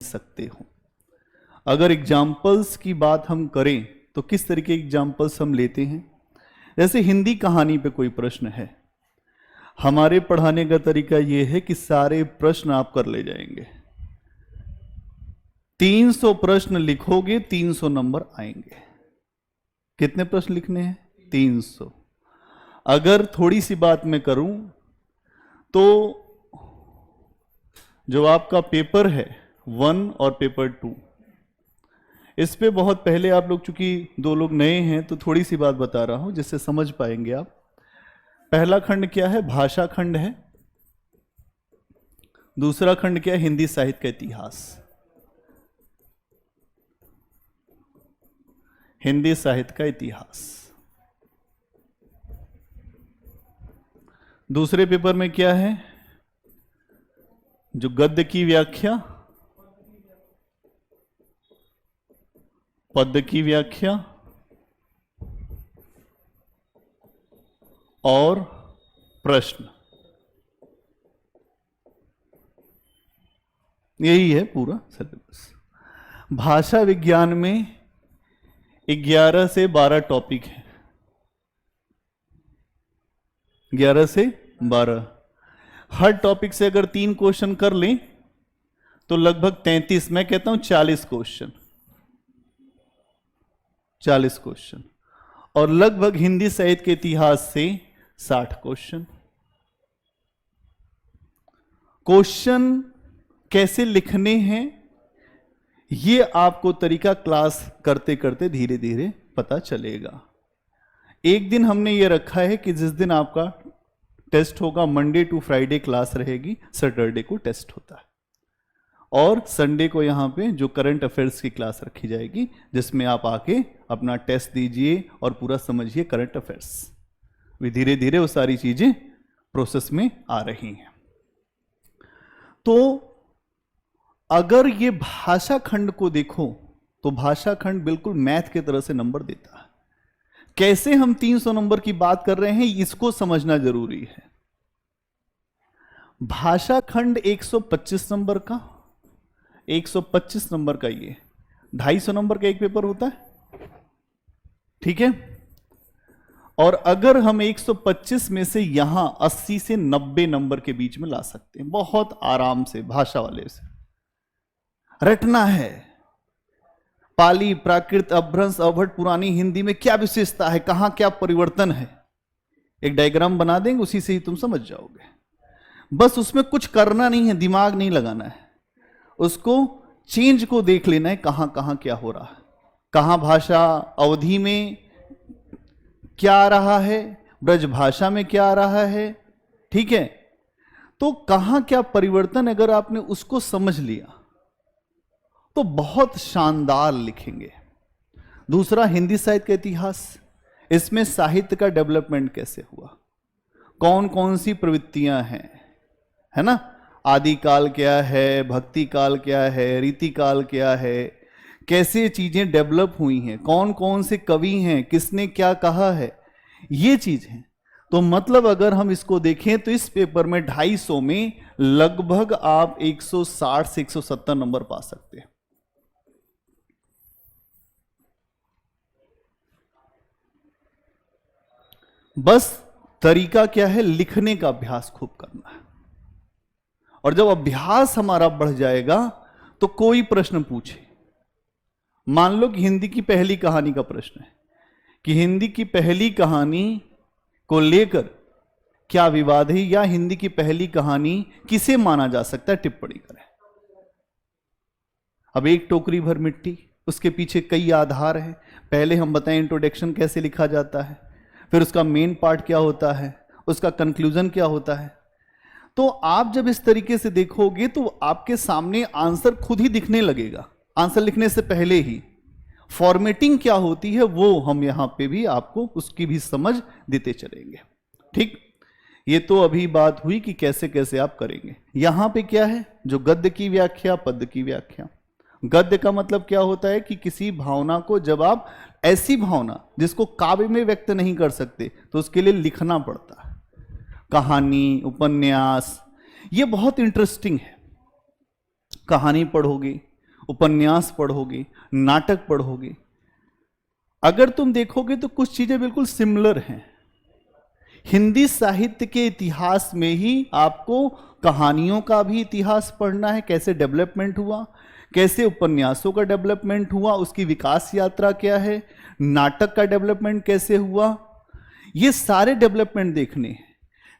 सकते हो। अगर एग्जाम्पल्स की बात हम करें तो किस तरीके के एग्जाम्पल्स हम लेते हैं? जैसे हिंदी कहानी पे कोई प्रश्न है, हमारे पढ़ाने का तरीका यह है कि सारे प्रश्न आप कर ले जाएंगे। 300 प्रश्न लिखोगे 300 नंबर आएंगे। कितने प्रश्न लिखने हैं? 300। अगर थोड़ी सी बात मैं करूं तो जो आपका पेपर है 1 और पेपर 2, इस पे बहुत पहले आप लोग, चूंकि 2 लोग नए हैं तो थोड़ी सी बात बता रहा हूं जिससे समझ पाएंगे आप। पहला खंड क्या है? भाषा खंड है। दूसरा खंड क्या है? हिंदी साहित्य का इतिहास। हिंदी साहित्य का इतिहास। दूसरे पेपर में क्या है? जो गद्य की व्याख्या, पद्य की व्याख्या और प्रश्न, यही है पूरा सिलेबस। भाषा विज्ञान में 11 से 12 टॉपिक है। 11 से 12। हर टॉपिक से अगर 3 क्वेश्चन कर लें तो लगभग 33, मैं कहता हूं 40 क्वेश्चन। 40 क्वेश्चन। और लगभग हिंदी साहित्य के इतिहास से 60 क्वेश्चन। क्वेश्चन कैसे लिखने हैं ये आपको तरीका क्लास करते करते धीरे धीरे पता चलेगा। एक दिन हमने ये रखा है कि जिस दिन आपका टेस्ट होगा, मंडे टू फ्राइडे क्लास रहेगी, सैटरडे को टेस्ट होता है, और संडे को यहाँ पे जो करंट अफेयर्स की क्लास रखी जाएगी जिसमें आप आके अपना टेस्ट दीजिए और पूरा समझिए करंट अफेयर्स। वे धीरे धीरे वो सारी चीजें प्रोसेस में आ रही हैं। तो अगर ये भाषा खंड को देखो तो भाषा खंड बिल्कुल मैथ की तरह से नंबर देता है। कैसे हम 300 नंबर की बात कर रहे हैं इसको समझना जरूरी है। भाषा खंड 125 नंबर का, 125 नंबर का, ये 250 नंबर का एक पेपर होता है, ठीक है। और अगर हम 125 में से यहां 80 से 90 नंबर के बीच में ला सकते हैं बहुत आराम से, भाषा वाले से रटना है। पाली, प्राकृत, अपभ्रंश, अवभट, पुरानी हिंदी में क्या विशेषता है, कहां क्या परिवर्तन है, एक डायग्राम बना देंगे, उसी से ही तुम समझ जाओगे। बस उसमें कुछ करना नहीं है, दिमाग नहीं लगाना है, उसको चेंज को देख लेना है, कहां कहां क्या हो रहा है, कहां भाषा अवधि में क्या आ रहा है, ब्रज भाषा में क्या आ रहा है, ठीक है। तो कहां क्या परिवर्तन, अगर आपने उसको समझ लिया तो बहुत शानदार लिखेंगे। दूसरा, हिंदी साहित्य का इतिहास। इसमें साहित्य का डेवलपमेंट कैसे हुआ, कौन कौन सी प्रवृत्तियां हैं, है ना। आदिकाल क्या है, भक्ति काल क्या है, रीति काल क्या है, कैसे चीजें डेवलप हुई हैं, कौन कौन से कवि हैं, किसने क्या कहा है, ये चीज है। तो मतलब अगर हम इसको देखें तो इस पेपर में 250 में लगभग आप 160 से 170 नंबर पा सकते हैं। बस तरीका क्या है, लिखने का अभ्यास खूब करना है। और जब अभ्यास हमारा बढ़ जाएगा तो कोई प्रश्न पूछे, मान लो कि हिंदी की पहली कहानी का प्रश्न है कि हिंदी की पहली कहानी को लेकर क्या विवाद है, या हिंदी की पहली कहानी किसे माना जा सकता है, टिप्पणी करें। अब एक टोकरी भर मिट्टी, उसके पीछे कई आधार हैं। पहले हम बताएं इंट्रोडक्शन कैसे लिखा जाता है, फिर उसका मेन पार्ट क्या होता है, उसका कंक्लूजन क्या होता है। तो आप जब इस तरीके से देखोगे तो आपके सामने आंसर खुद ही दिखने लगेगा, आंसर लिखने से पहले ही। फॉर्मेटिंग क्या होती है वो हम यहां पे भी आपको उसकी भी समझ देते चलेंगे, ठीक। ये तो अभी बात हुई कि कैसे कैसे आप करेंगे। यहां पे क्या है, जो गद्य की व्याख्या, पद्य की व्याख्या। गद्य का मतलब क्या होता है कि किसी भावना को, जब आप ऐसी भावना जिसको काव्य में व्यक्त नहीं कर सकते तो उसके लिए लिखना पड़ता है। कहानी, उपन्यास, ये बहुत इंटरेस्टिंग है। कहानी पढ़ोगे, उपन्यास पढ़ोगे, नाटक पढ़ोगे, अगर तुम देखोगे तो कुछ चीजें बिल्कुल सिमिलर हैं। हिंदी साहित्य के इतिहास में ही आपको कहानियों का भी इतिहास पढ़ना है, कैसे डेवलपमेंट हुआ, कैसे उपन्यासों का डेवलपमेंट हुआ, उसकी विकास यात्रा क्या है, नाटक का डेवलपमेंट कैसे हुआ, ये सारे डेवलपमेंट देखने हैं।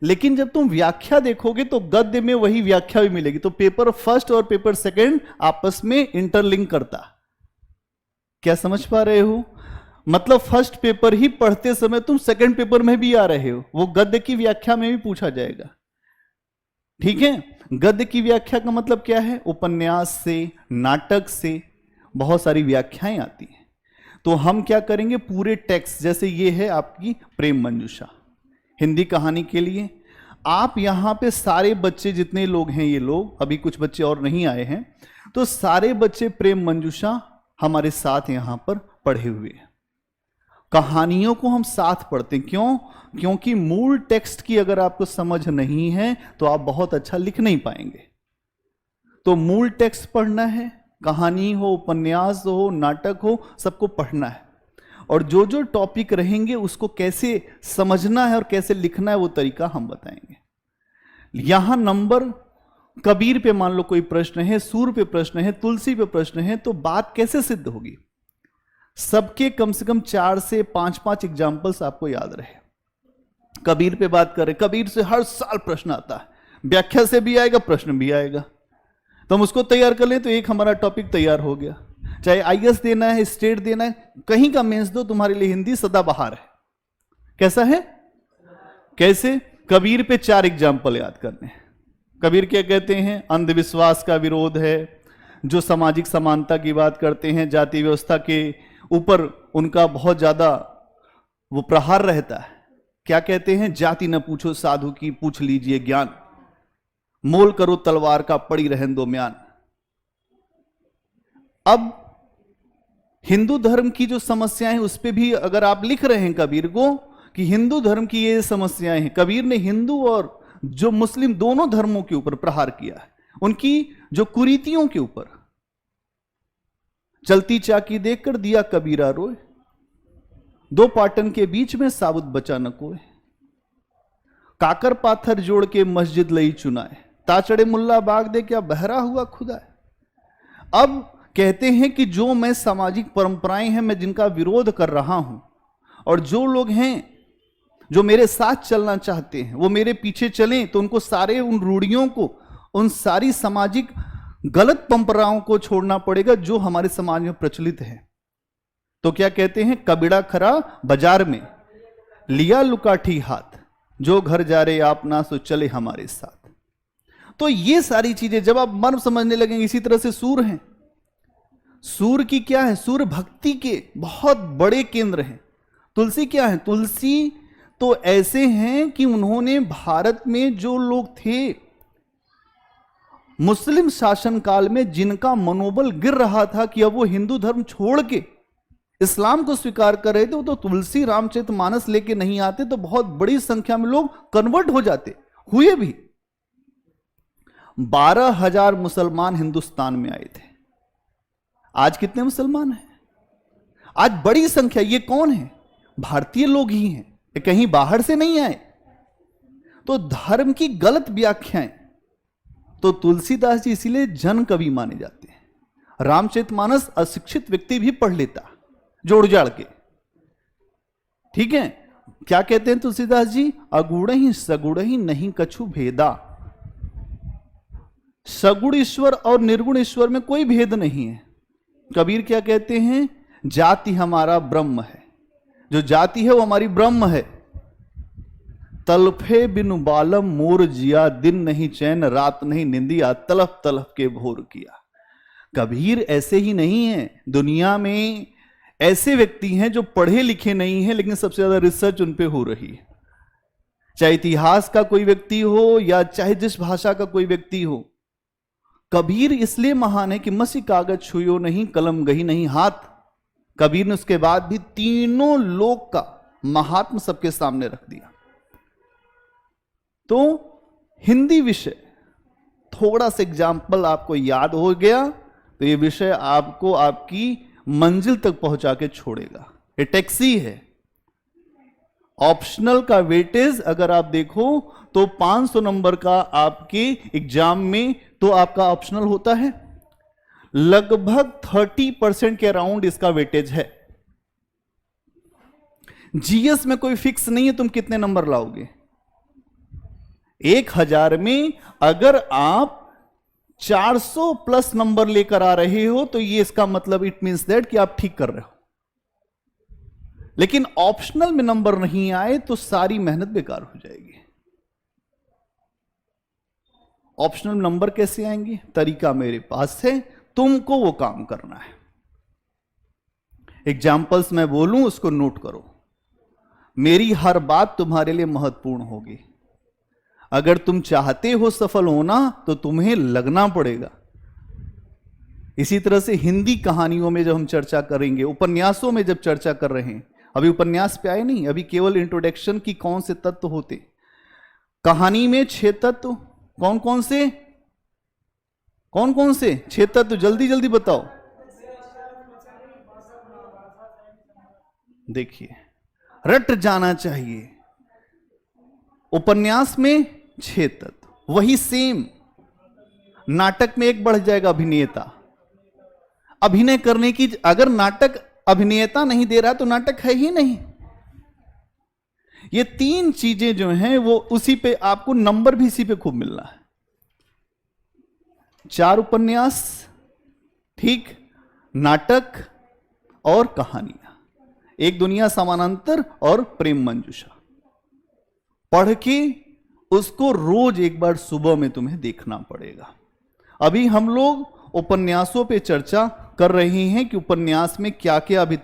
लेकिन जब तुम व्याख्या देखोगे तो गद्य में वही व्याख्या भी मिलेगी। तो पेपर फर्स्ट और पेपर सेकंड आपस में इंटरलिंक करता। क्या समझ पा रहे हो? मतलब फर्स्ट पेपर ही पढ़ते समय तुम सेकंड पेपर में भी आ रहे हो, वो गद्य की व्याख्या में भी पूछा जाएगा। ठीक है, गद्य की व्याख्या का मतलब क्या है? उपन्यास से, नाटक से बहुत सारी व्याख्याएं आती हैं। तो हम क्या करेंगे, पूरे टेक्स्ट, जैसे ये है आपकी प्रेम मंजूषा हिंदी कहानी के लिए, आप यहां पे सारे बच्चे जितने लोग हैं, ये लोग अभी कुछ बच्चे और नहीं आए हैं, तो सारे बच्चे प्रेम मंजूषा हमारे साथ यहां पर पढ़े हुए हैं। कहानियों को हम साथ पढ़ते हैं। क्यों? क्योंकि मूल टेक्स्ट की अगर आपको समझ नहीं है तो आप बहुत अच्छा लिख नहीं पाएंगे। तो मूल टेक्स्ट पढ़ना है, कहानी हो, उपन्यास हो, नाटक हो, सबको पढ़ना है। और जो जो टॉपिक रहेंगे उसको कैसे समझना है और कैसे लिखना है वो तरीका हम बताएंगे। यहां नंबर, कबीर पे मान लो कोई प्रश्न है, सूर पे प्रश्न है, तुलसी पे प्रश्न है, तो बात कैसे सिद्ध होगी? सबके कम से कम 4 से 5 एग्जाम्पल्स आपको याद रहे। कबीर पे बात करें, कबीर से हर साल प्रश्न आता है, व्याख्या से भी आएगा, प्रश्न भी आएगा, तो हम उसको तैयार कर लें तो एक हमारा टॉपिक तैयार हो गया। चाहे आईएएस देना है, स्टेट देना है, कहीं का मेंस दो, तुम्हारे लिए हिंदी सदाबहार है। कैसा है? कैसे? कबीर पे 4 एग्जाम्पल याद करने हैं। कबीर क्या कहते हैं? अंधविश्वास का विरोध है, जो सामाजिक समानता की बात करते हैं, जाति व्यवस्था के ऊपर उनका बहुत ज्यादा वो प्रहार रहता है। क्या कहते हैं? जाति न पूछो साधु की, पूछ लीजिए ज्ञान, मोल करो तलवार का, पड़ी रहन दो म्यान। अब हिंदू धर्म की जो समस्याएं हैं उस पे भी अगर आप लिख रहे हैं कबीर को कि हिंदू धर्म की ये समस्याएं हैं, कबीर ने हिंदू और जो मुस्लिम दोनों धर्मों के ऊपर प्रहार किया है, उनकी जो कुरीतियों के ऊपर। चलती चाकी देखकर दिया कबीरा रोए, दो पाटन के बीच में साबुत बचा न कोय, काकर पाथर जोड़ के मस्जिद लई चुनाए, ताचड़े मुल्ला बाग दे क्या बहरा हुआ खुदा है। अब कहते हैं कि जो मैं सामाजिक परंपराएं हैं, मैं जिनका विरोध कर रहा हूं, और जो लोग हैं जो मेरे साथ चलना चाहते हैं वो मेरे पीछे चलें, तो उनको सारे उन रूढ़ियों को, उन सारी सामाजिक गलत परंपराओं को छोड़ना पड़ेगा जो हमारे समाज में प्रचलित है। तो क्या कहते हैं? कबीड़ा खरा बाजार में लिया लुकाठी हाथ, जो घर जा रहे आप ना सो चले हमारे साथ। तो ये सारी चीजें जब आप मर्म समझने लगेंगे, इसी तरह से सूर हैं। सूर की क्या है? सूर भक्ति के बहुत बड़े केंद्र हैं। तुलसी क्या है? तुलसी तो ऐसे हैं कि उन्होंने भारत में जो लोग थे मुस्लिम शासन काल में, जिनका मनोबल गिर रहा था कि अब वो हिंदू धर्म छोड़ के इस्लाम को स्वीकार कर रहे थे, तो तुलसी रामचरितमानस लेके नहीं आते तो बहुत बड़ी संख्या में लोग कन्वर्ट हो जाते, हुए भी। 12,000 मुसलमान हिंदुस्तान में आए थे। आज कितने मुसलमान हैं? आज बड़ी संख्या। ये कौन है? भारतीय लोग ही हैं, ये कहीं बाहर से नहीं आए। तो धर्म की गलत व्याख्याएं, तो तुलसीदास जी इसीलिए जन कवि माने जाते हैं। रामचरितमानस अशिक्षित व्यक्ति भी पढ़ लेता जोड़ जाड़ के। ठीक है, क्या कहते हैं तुलसीदास जी? अगुण ही सगुण ही नहीं कछु भेदा। सगुण ईश्वर और निर्गुण ईश्वर में कोई भेद नहीं है। कबीर क्या कहते हैं? जाति हमारा ब्रह्म है, जो जाति है वो हमारी ब्रह्म है। तलफे बिनु बालम मोर जिया, दिन नहीं चैन रात नहीं निंदिया, तलफ तलफ के भोर किया। कबीर ऐसे ही नहीं है, दुनिया में ऐसे व्यक्ति हैं जो पढ़े लिखे नहीं हैं लेकिन सबसे ज्यादा रिसर्च उन पे हो रही है। चाहे इतिहास का कोई व्यक्ति हो या चाहे जिस भाषा का कोई व्यक्ति हो, कबीर इसलिए महान है कि मसी कागज छुयो नहीं, कलम गही नहीं हाथ। कबीर ने उसके बाद भी तीनों लोक का महात्म सबके सामने रख दिया। तो हिंदी विषय थोड़ा सा एग्जाम्पल आपको याद हो गया तो ये विषय आपको आपकी मंजिल तक पहुंचा के छोड़ेगा। ये टैक्सी है। ऑप्शनल का वेटेज अगर आप देखो तो 500 नंबर का आपके एग्जाम में तो आपका ऑप्शनल होता है, लगभग 30% के अराउंड इसका वेटेज है। जीएस में कोई फिक्स नहीं है तुम कितने नंबर लाओगे। 1000 में अगर आप 400 प्लस नंबर लेकर आ रहे हो तो ये इसका मतलब इट मींस दैट कि आप ठीक कर रहे हो। लेकिन ऑप्शनल में नंबर नहीं आए तो सारी मेहनत बेकार हो जाएगी। ऑप्शनल नंबर कैसे आएंगे? तरीका मेरे पास है, तुमको वो काम करना है। एग्जाम्पल्स मैं बोलूं उसको नोट करो। मेरी हर बात तुम्हारे लिए महत्वपूर्ण होगी। अगर तुम चाहते हो सफल होना तो तुम्हें लगना पड़ेगा। इसी तरह से हिंदी कहानियों में जब हम चर्चा करेंगे, उपन्यासों में जब चर्चा कर रहे हैं, अभी उपन्यास पे आए नहीं, अभी केवल इंट्रोडक्शन की कौन से तत्व होते। कहानी में 6 तत्व कौन कौन से? 6 तत्व जल्दी जल्दी बताओ। देखिए, रट जाना चाहिए। उपन्यास में 6 तत्व, वही सेम नाटक में एक बढ़ जाएगा, अभिनेता। अभिनय करने की, अगर नाटक अभिनेता नहीं दे रहा तो नाटक है ही नहीं। ये 3 चीजें जो हैं वो उसी पे आपको नंबर भी इसी पे खूब मिल रहा है। 4 उपन्यास, ठीक, नाटक और कहानियां, एक दुनिया समानांतर और प्रेम मंजूषा। पढ़ के उसको रोज एक बार सुबह में तुम्हें देखना पड़ेगा। अभी हम लोग उपन्यासों पे चर्चा कर रहे हैं कि उपन्यास में क्या क्या अभी